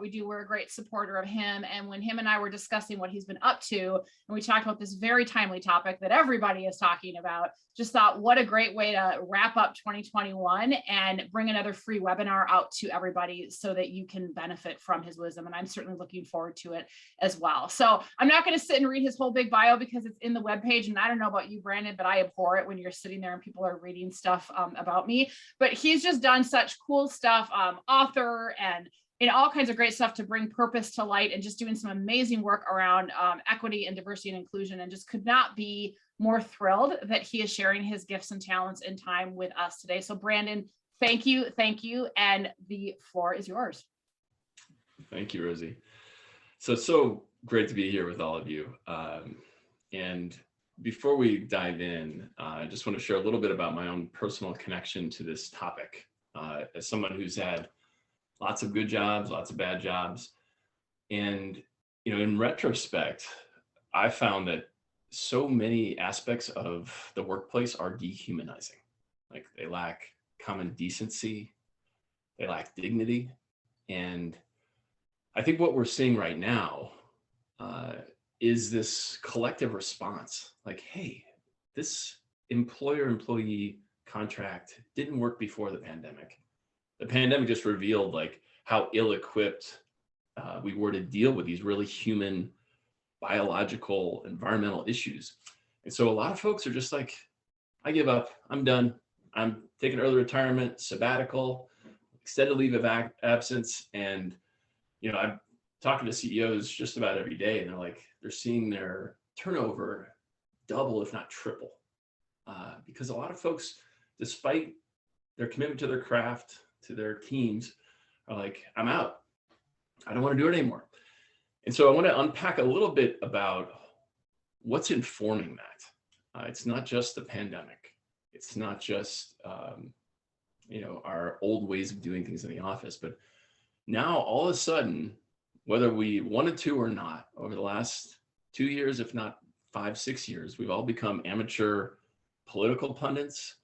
what we do. We're a great supporter of him. And when him and I were discussing what he's been up to, and we talked about this very timely topic that everybody is talking about, just thought what a great way to wrap up 2021 and bring another free webinar out to everybody so that you can benefit from his wisdom. And I'm certainly looking forward to it as well. So I'm not going to sit and read his whole big bio because it's in the webpage. And I don't know about you, Brandon, but I abhor it when you're sitting there and people are reading stuff about me. But he's just done such cool stuff, author and all kinds of great stuff to bring purpose to light, and just doing some amazing work around equity and diversity and inclusion, and just could not be more thrilled that he is sharing his gifts and talents and time with us today. So Brandon, thank you, and the floor is yours. Thank you, Rosie. So great to be here with all of you. And before we dive in, I just want to share a little bit about my own personal connection to this topic. As someone who's had lots of good jobs, lots of bad jobs. And, in retrospect, I found that so many aspects of the workplace are dehumanizing. Like, they lack common decency, they lack dignity. And I think what we're seeing right now is this collective response. Like, hey, this employer-employee contract didn't work before the pandemic. The pandemic just revealed like how ill-equipped we were to deal with these really human, biological, environmental issues. And so a lot of folks are just like, I give up, I'm done. I'm taking early retirement, sabbatical, extended leave of absence. And, I'm talking to CEOs just about every day, and they're seeing their turnover double, if not triple, because a lot of folks, despite their commitment to their craft, to their teams, are like, I'm out. I don't want to do it anymore. And so I want to unpack a little bit about what's informing that. It's not just the pandemic. It's not just, our old ways of doing things in the office, but now all of a sudden, whether we wanted to or not, over the last 2 years, if not 5, 6 years, we've all become amateur political pundits.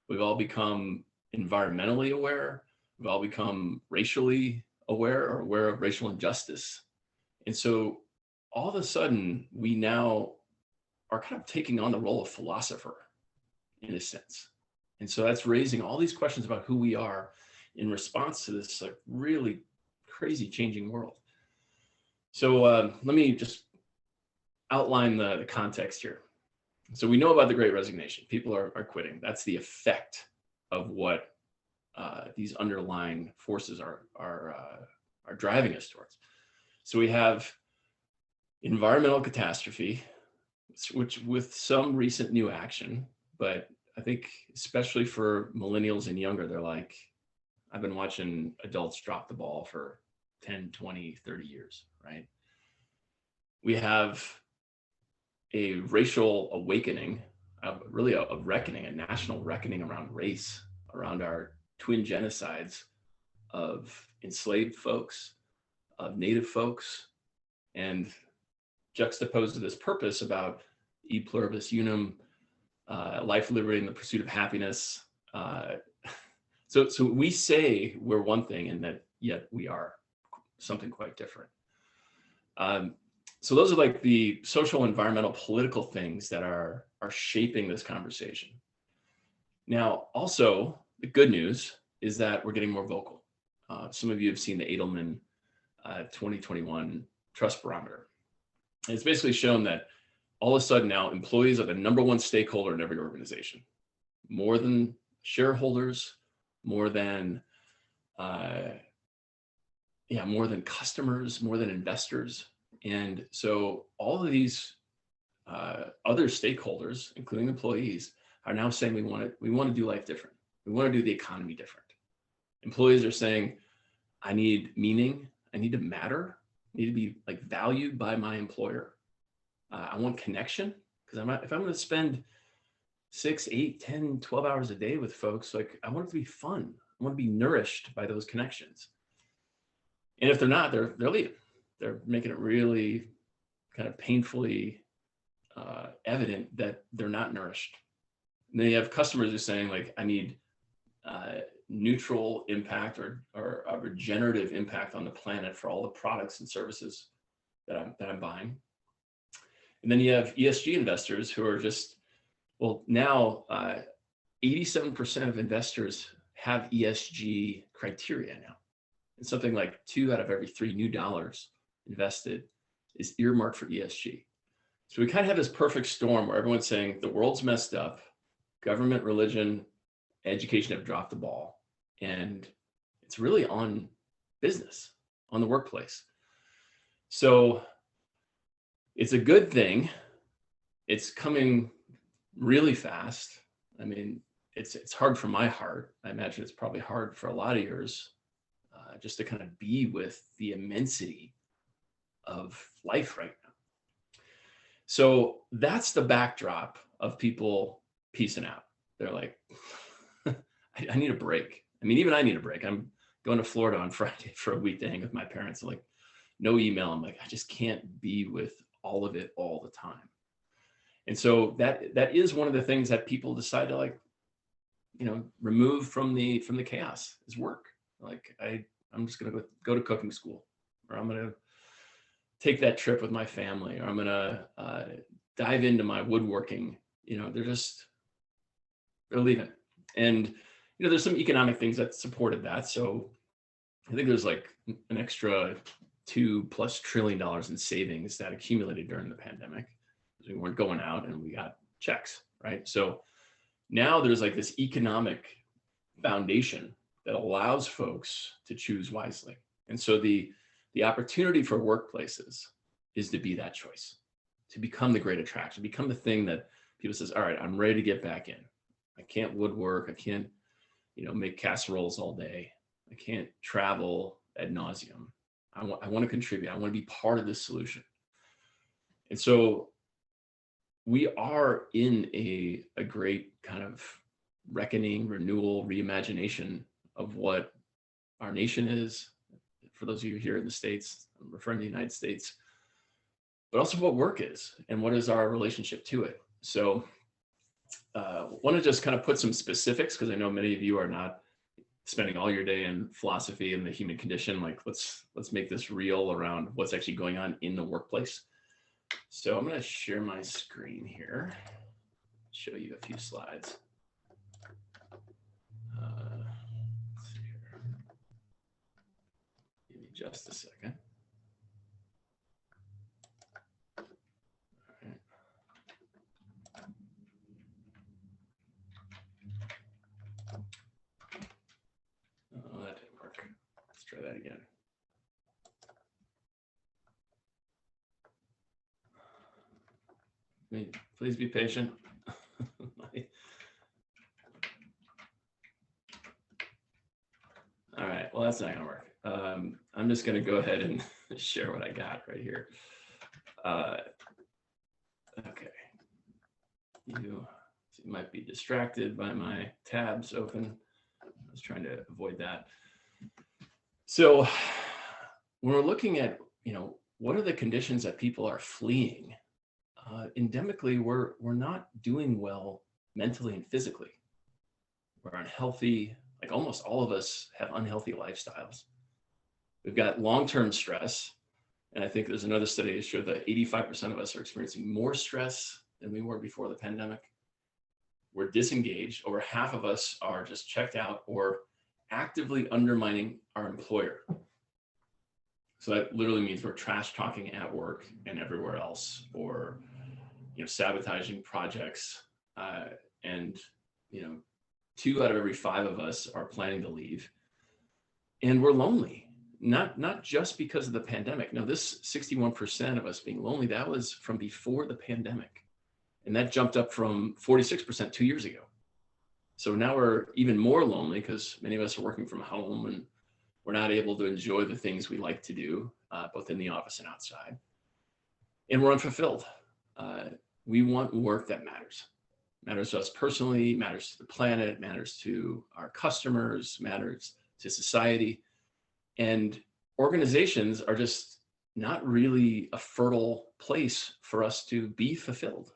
We've all become environmentally aware. We've all become racially aware or aware of racial injustice. And so all of a sudden, we now are kind of taking on the role of philosopher in a sense. And so that's raising all these questions about who we are in response to this really crazy changing world. So let me just outline the context here. So we know about the Great Resignation. People are quitting. That's the effect of what these underlying forces are driving us towards. So we have environmental catastrophe, which with some recent new action, but I think especially for millennials and younger, they're like, I've been watching adults drop the ball for 10, 20, 30 years, right? We have a racial awakening, really a reckoning, a national reckoning around race, around our twin genocides of enslaved folks, of Native folks, and juxtaposed to this purpose about e pluribus unum, life, liberty, and the pursuit of happiness. So we say we're one thing, and that yet we are something quite different. So those are like the social, environmental, political things that are shaping this conversation. Now, also, the good news is that we're getting more vocal. Some of you have seen the Edelman 2021 Trust Barometer. And it's basically shown that all of a sudden now employees are the #1 stakeholder in every organization, more than shareholders, more than customers, more than investors. And so all of these other stakeholders, including employees, are now saying we want to do life different. We want to do the economy different. Employees are saying, I need meaning. I need to matter. I need to be valued by my employer. I want connection, because if I'm going to spend 6, 8, 10, 12 hours a day with folks, I want it to be fun. I want to be nourished by those connections. And if they're not, they're leaving. They're making it really kind of painfully evident that they're not nourished. And then you have customers who are saying, I need neutral impact or a regenerative impact on the planet for all the products and services that I'm buying. And then you have ESG investors who are just, well, now 87% of investors have ESG criteria now. And something like 2 out of every 3 new dollars invested is earmarked for ESG. So we kind of have this perfect storm where everyone's saying the world's messed up, government, religion, education have dropped the ball, and it's really on business, on the workplace. So it's a good thing. It's coming really fast. I mean, it's hard for my heart. I imagine it's probably hard for a lot of yours, just to kind of be with the immensity of life right now. So that's the backdrop of people peacing out. They're like, I need a break. I mean, even I need a break. I'm going to Florida on Friday for a week to hang with my parents. I'm like, no email. I'm like, I just can't be with all of it all the time. And so that is one of the things that people decide to, like, you know, remove from the chaos is work. Like, I'm just going to go to cooking school, or I'm going to take that trip with my family, or I'm going to dive into my woodworking. You know, they're leaving. And, you know, there's some economic things that supported that. So I think there's like an extra $2+ trillion in savings that accumulated during the pandemic. We weren't going out and we got checks, right? So now there's like this economic foundation that allows folks to choose wisely. And so the opportunity for workplaces is to be that choice, to become the great attraction, become the thing that people says, all right, I'm ready to get back in. I can't woodwork. I can't, you know, make casseroles all day. I can't travel ad nauseum. I want to contribute. I want to be part of this solution. And so we are in a great kind of reckoning, renewal, reimagination of what our nation is. For those of you here in the States, I'm referring to the United States, but also what work is and what is our relationship to it. So want to just kind of put some specifics, because I know many of you are not spending all your day in philosophy and the human condition. Like, let's make this real around what's actually going on in the workplace. So I'm going to share my screen here, show you a few slides. Let's see here. Give me just a second. All right. Oh, that didn't work. Let's try that again. Please be patient. All right, well, that's not gonna work. I'm just gonna go ahead and share what I got right here. Okay, you might be distracted by my tabs open. I was trying to avoid that. So when we're looking at, you know, what are the conditions that people are fleeing? Endemically, we're not doing well mentally and physically. We're unhealthy. Like, almost all of us have unhealthy lifestyles. We've got long-term stress. And I think there's another study that showed that 85% of us are experiencing more stress than we were before the pandemic. We're disengaged. Over half of us are just checked out or actively undermining our employer. So that literally means we're trash talking at work and everywhere else, or, you know, sabotaging projects. And, you know, 2 out of every 5 of us are planning to leave. And we're lonely, not just because of the pandemic. Now, this 61% of us being lonely, that was from before the pandemic. And that jumped up from 46% 2 years ago. So now we're even more lonely because many of us are working from home and we're not able to enjoy the things we like to do, both in the office and outside. And we're unfulfilled. We want work that matters. Matters to us personally, matters to the planet, matters to our customers, matters to society. And organizations are just not really a fertile place for us to be fulfilled.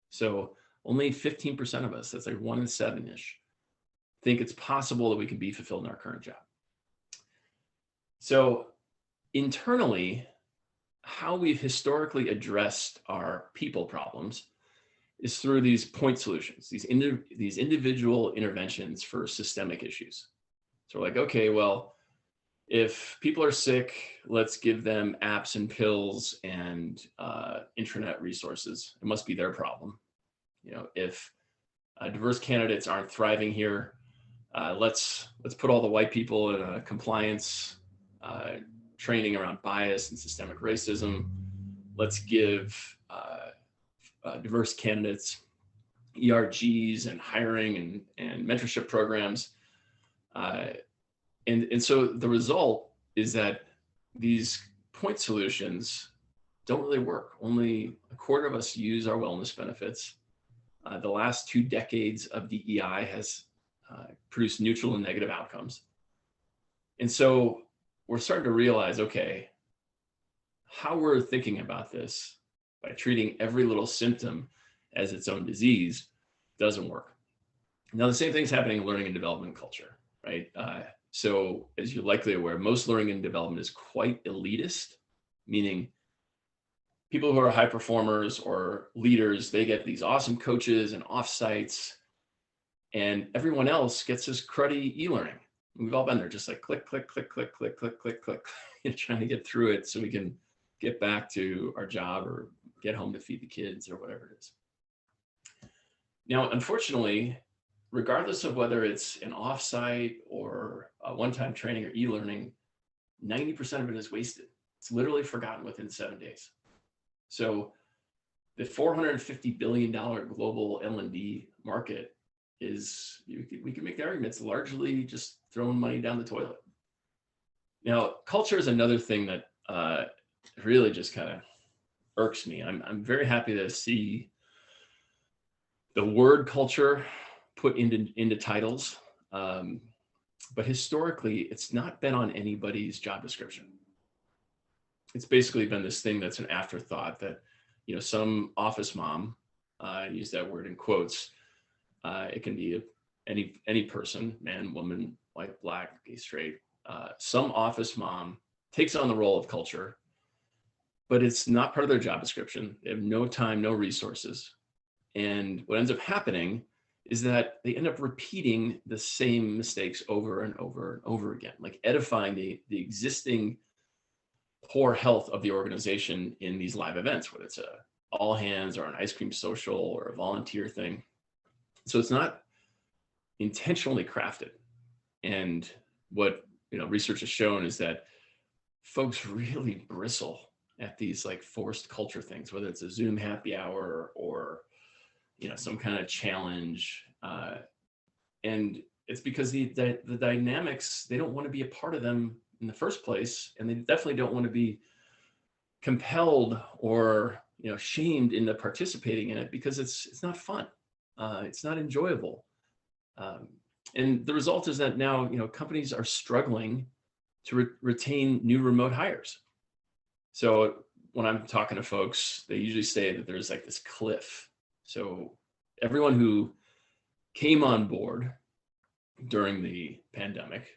So only 15% of us, that's like 1 in 7-ish, think it's possible that we can be fulfilled in our current job. So internally, how we've historically addressed our people problems is through these point solutions, these individual interventions for systemic issues. So we're like, okay, well, if people are sick, let's give them apps and pills and intranet resources. It must be their problem. If diverse candidates aren't thriving here, let's put all the white people in a compliance training around bias and systemic racism. Let's give diverse candidates ERGs and hiring and mentorship programs. And so the result is that these point solutions don't really work. Only a quarter of us use our wellness benefits. The last 2 decades of DEI has produced neutral and negative outcomes. And so we're starting to realize, okay, how we're thinking about this by treating every little symptom as its own disease doesn't work. Now, the same thing's happening in learning and development culture, right? So as you're likely aware, most learning and development is quite elitist, meaning people who are high performers or leaders, they get these awesome coaches and offsites, and everyone else gets this cruddy e-learning. We've all been there, just like click, click, click, click, click, click, click, click, trying to get through it so we can get back to our job or get home to feed the kids or whatever it is. Now, unfortunately, regardless of whether it's an offsite or a one-time training or e-learning, 90% of it is wasted. It's literally forgotten within 7 days. So the $450 billion global L&D market is, we can make the arguments largely just throwing money down the toilet. Now, culture is another thing that really just kind of irks me. I'm very happy to see the word culture put into titles, but historically, it's not been on anybody's job description. It's basically been this thing that's an afterthought that, some office mom, I use that word in quotes, it can be any person, man, woman, white, black, gay, straight, some office mom takes on the role of culture, but it's not part of their job description. They have no time, no resources. And what ends up happening is that they end up repeating the same mistakes over and over and over again, like edifying the existing poor health of the organization in these live events, whether it's a all hands or an ice cream social or a volunteer thing. So it's not intentionally crafted. And what research has shown is that folks really bristle at these like forced culture things, whether it's a Zoom happy hour or some kind of challenge. And it's because the dynamics, they don't want to be a part of them in the first place. And they definitely don't want to be compelled or, shamed into participating in it because it's not fun. It's not enjoyable. And the result is that now, companies are struggling to retain new remote hires. So when I'm talking to folks, they usually say that there's like this cliff. So everyone who came on board during the pandemic,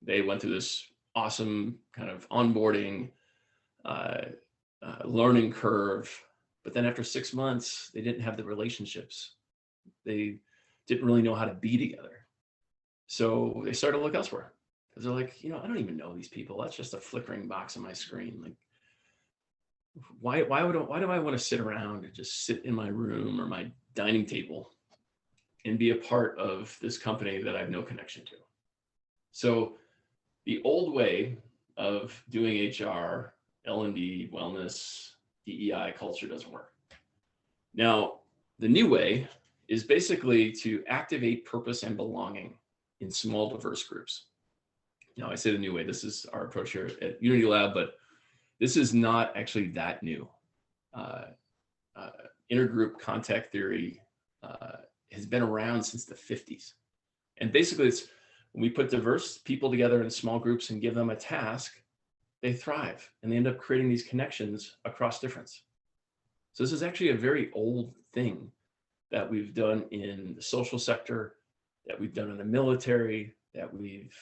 they went through this awesome kind of onboarding, learning curve. But then after 6 months, they didn't have the relationships. They didn't really know how to be together. So they started to look elsewhere because they're like, I don't even know these people. That's just a flickering box on my screen. Like, why do I want to sit around and just sit in my room or my dining table and be a part of this company that I have no connection to? So the old way of doing HR, L&D, wellness, DEI culture doesn't work. Now, the new way is basically to activate purpose and belonging in small, diverse groups. Now, I say the new way, this is our approach here at Unity Lab, but this is not actually that new. Intergroup contact theory has been around since the 50s. And basically, it's when we put diverse people together in small groups and give them a task, they thrive and they end up creating these connections across difference. So this is actually a very old thing that we've done in the social sector, that we've done in the military, that we've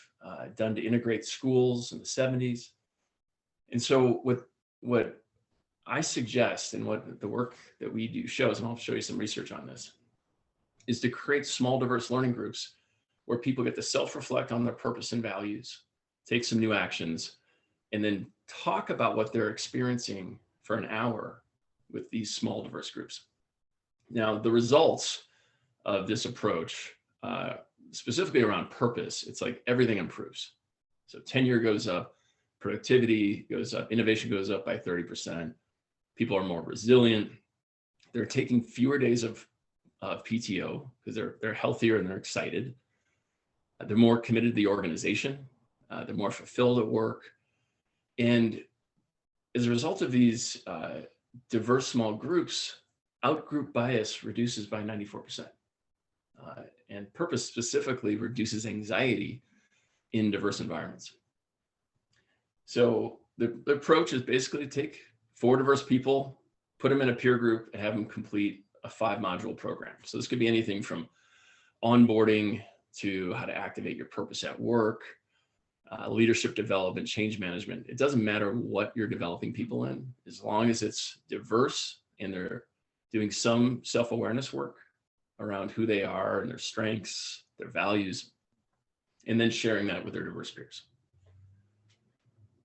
done to integrate schools in the 70s. And so what I suggest, and what the work that we do shows, and I'll show you some research on this, is to create small, diverse learning groups where people get to self-reflect on their purpose and values, take some new actions, and then talk about what they're experiencing for an hour with these small, diverse groups. Now, the results of this approach, specifically around purpose, it's like everything improves. So tenure goes up, productivity goes up, innovation goes up by 30%. People are more resilient. They're taking fewer days of PTO because they're healthier and they're excited. They're more committed to the organization. They're more fulfilled at work. And as a result of these diverse small groups, out-group bias reduces by 94%. And purpose specifically reduces anxiety in diverse environments. So the approach is basically to take 4 diverse people, put them in a peer group, and have them complete a 5-module program. So this could be anything from onboarding to how to activate your purpose at work, leadership development, change management. It doesn't matter what you're developing people in, as long as it's diverse and they're doing some self-awareness work around who they are and their strengths, their values, and then sharing that with their diverse peers.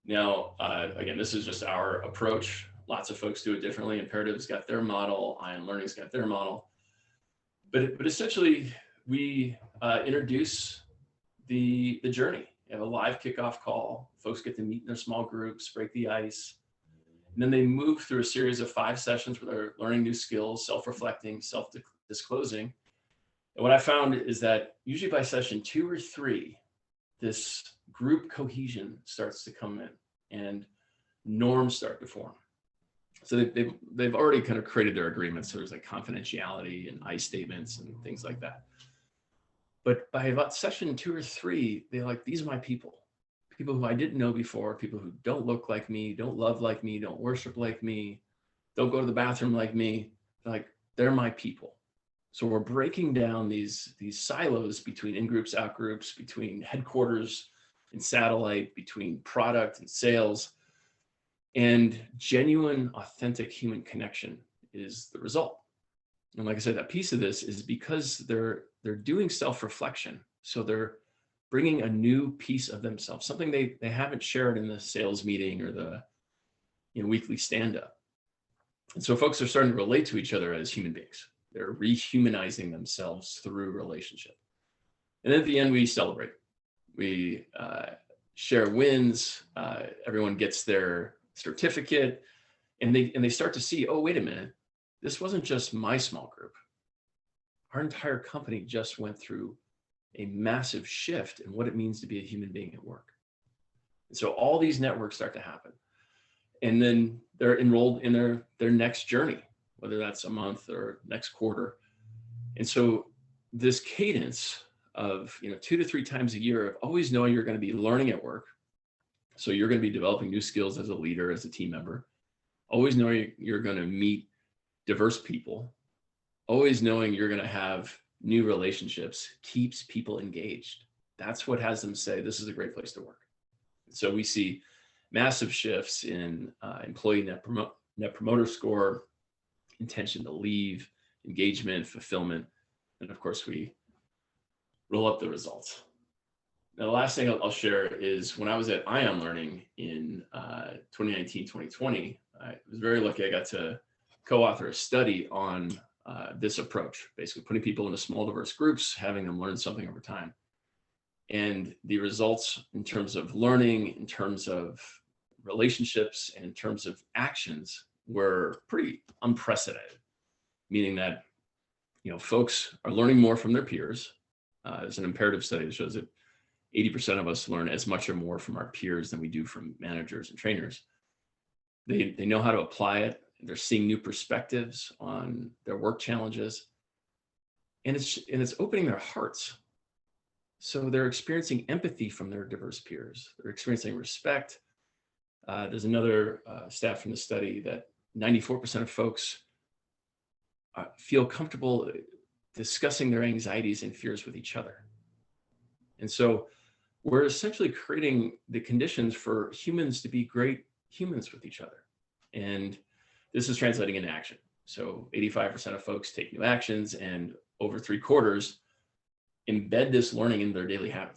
Now, again, this is just our approach. Lots of folks do it differently. Imperative's got their model. Ion Learning's got their model. But essentially, we introduce the journey. You have a live kickoff call. Folks get to meet in their small groups, break the ice. And then they move through a series of 5 sessions where they're learning new skills, self-reflecting, self-disclosing. And what I found is that usually by session 2 or 3, this group cohesion starts to come in and norms start to form. So they've already kind of created their agreements. So there's like confidentiality and I statements and things like that. But by about session 2 or 3, they're like, these are my people who I didn't know before, people who don't look like me, don't love like me, don't worship like me, don't go to the bathroom like me. They're my people. So we're breaking down these silos between in-groups, out-groups, between headquarters and satellite, between product and sales, and genuine, authentic human connection is the result. And like I said, that piece of this is because they're doing self-reflection. So they're bringing a new piece of themselves, something they haven't shared in the sales meeting or the weekly stand-up. And so folks are starting to relate to each other as human beings. They're rehumanizing themselves through relationship. And then at the end, we celebrate. We share wins. Everyone gets their certificate, and they start to see, oh, wait a minute, this wasn't just my small group. Our entire company just went through a massive shift in what it means to be a human being at work. And so all these networks start to happen. And then they're enrolled in their next journey, whether that's a month or next quarter. And so this cadence of 2 to 3 times a year of always knowing you're going to be learning at work. So you're going to be developing new skills as a leader, as a team member. Always knowing you're going to meet diverse people. Always knowing you're going to have new relationships keeps people engaged. That's what has them say, this is a great place to work. So we see massive shifts in employee net promoter score, intention to leave, engagement, fulfillment. And of course, we roll up the results. Now, the last thing I'll share is when I was at Ion Learning in 2019, 2020, I was very lucky. I got to co-author a study on this approach, basically putting people into small, diverse groups, having them learn something over time. And the results in terms of learning, in terms of relationships, and in terms of actions were pretty unprecedented, meaning that folks are learning more from their peers. There's an imperative study that shows that 80% of us learn as much or more from our peers than we do from managers and trainers. They know how to apply it. They're seeing new perspectives on their work challenges, and it's opening their hearts. So they're experiencing empathy from their diverse peers. They're experiencing respect. There's another stat from the study that 94% of folks feel comfortable discussing their anxieties and fears with each other. And so we're essentially creating the conditions for humans to be great humans with each other. And this is translating into action. So 85% of folks take new actions, and over 3/4 embed this learning in their daily habits.